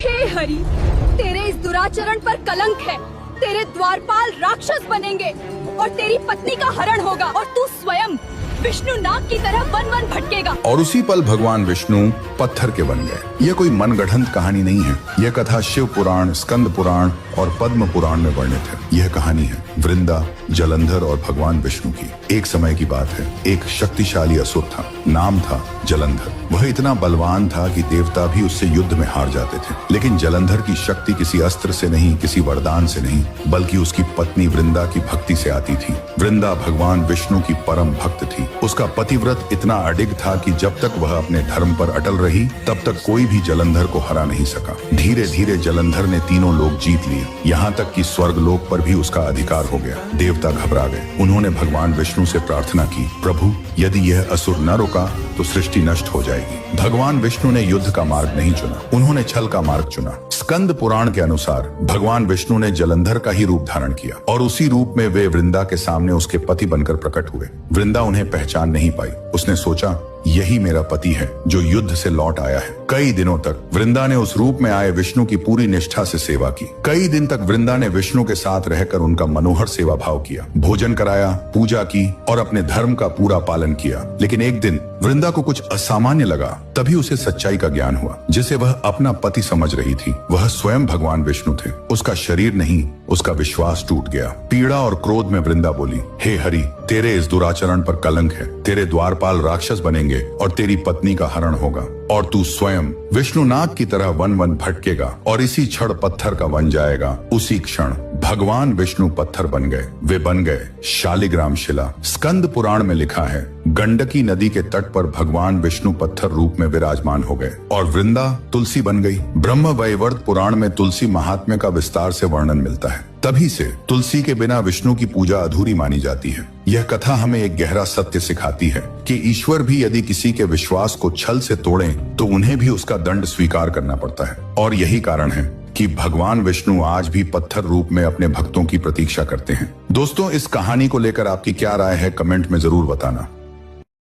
हे हरि, तेरे इस दुराचरण पर कलंक है। तेरे द्वारपाल राक्षस बनेंगे और तेरी पत्नी का हरण होगा और तू स्वयं विष्णु नाग की तरह वन वन भटकेगा। और उसी पल भगवान विष्णु पत्थर के बन गए। यह कोई मनगढ़ंत कहानी नहीं है। यह कथा शिव पुराण, स्कंद पुराण और पद्म पुराण में वर्णित है। यह कहानी है वृंदा, जलंधर और भगवान विष्णु की। एक समय की बात है, एक शक्तिशाली असुर था, नाम था जलंधर। वह इतना बलवान था कि देवता भी उससे युद्ध में हार जाते थे। लेकिन जलंधर की शक्ति किसी अस्त्र से नहीं, किसी वरदान से नहीं, बल्कि उसकी पत्नी वृंदा की भक्ति से आती थी। वृंदा भगवान विष्णु की परम भक्त थी। उसका पतिव्रत इतना अडिग था कि जब तक वह अपने धर्म पर अटल रही, तब तक कोई भी जलंधर को हरा नहीं सका। धीरे धीरे जलंधर ने तीनों लोक जीत लिए, यहाँ तक कि स्वर्ग लोक पर भी उसका अधिकार हो गया। देवता घबरा गए। उन्होंने भगवान विष्णु से प्रार्थना की, प्रभु यदि यह असुर न रुका तो सृष्टि नष्ट हो जाएगी। भगवान विष्णु ने युद्ध का मार्ग नहीं चुना, उन्होंने छल का मार्ग चुना। स्कंद पुराण के अनुसार भगवान विष्णु ने जलंधर का ही रूप धारण किया और उसी रूप में वे वृंदा के सामने उसके पति बनकर प्रकट हुए। वृंदा उन्हें पहचान नहीं पाई। उसने सोचा, यही मेरा पति है जो युद्ध से लौट आया है। कई दिनों तक वृंदा ने उस रूप में आए विष्णु की पूरी निष्ठा से सेवा की। कई दिन तक वृंदा ने विष्णु के साथ रहकर उनका मनोहर सेवा भाव किया, भोजन कराया, पूजा की और अपने धर्म का पूरा पालन किया। लेकिन एक दिन वृंदा को कुछ असामान्य लगा। तभी उसे सच्चाई का ज्ञान हुआ, जिसे वह अपना पति समझ रही थी। वह स्वयं भगवान विष्णु थे। उसका शरीर नहीं, उसका विश्वास टूट गया। पीड़ा और क्रोध में वृंदा बोली, हे हरि, तेरे इस दुराचरण पर कलंक है। तेरे द्वारपाल राक्षस बनेंगे और तेरी पत्नी का हरण होगा और तू स्वयं विष्णु नाग की तरह वन वन भटकेगा और इसी क्षण पत्थर का बन जाएगा। उसी क्षण भगवान विष्णु पत्थर बन गए। वे बन गए शालिग्राम शिला। स्कंद पुराण में लिखा है, गंडकी नदी के तट पर भगवान विष्णु पत्थर रूप में विराजमान हो गए और वृंदा तुलसी बन गई। ब्रह्म वैवर्त पुराण में तुलसी महात्म्य का विस्तार से वर्णन मिलता है। तभी से तुलसी के बिना विष्णु की पूजा अधूरी मानी जाती है। यह कथा हमें एक गहरा सत्य सिखाती है कि ईश्वर भी यदि किसी के विश्वास को छल से तोड़ें, तो उन्हें भी उसका दंड स्वीकार करना पड़ता है। और यही कारण है कि भगवान विष्णु आज भी पत्थर रूप में अपने भक्तों की प्रतीक्षा करते हैं। दोस्तों, इस कहानी को लेकर आपकी क्या राय है, कमेंट में जरूर बताना।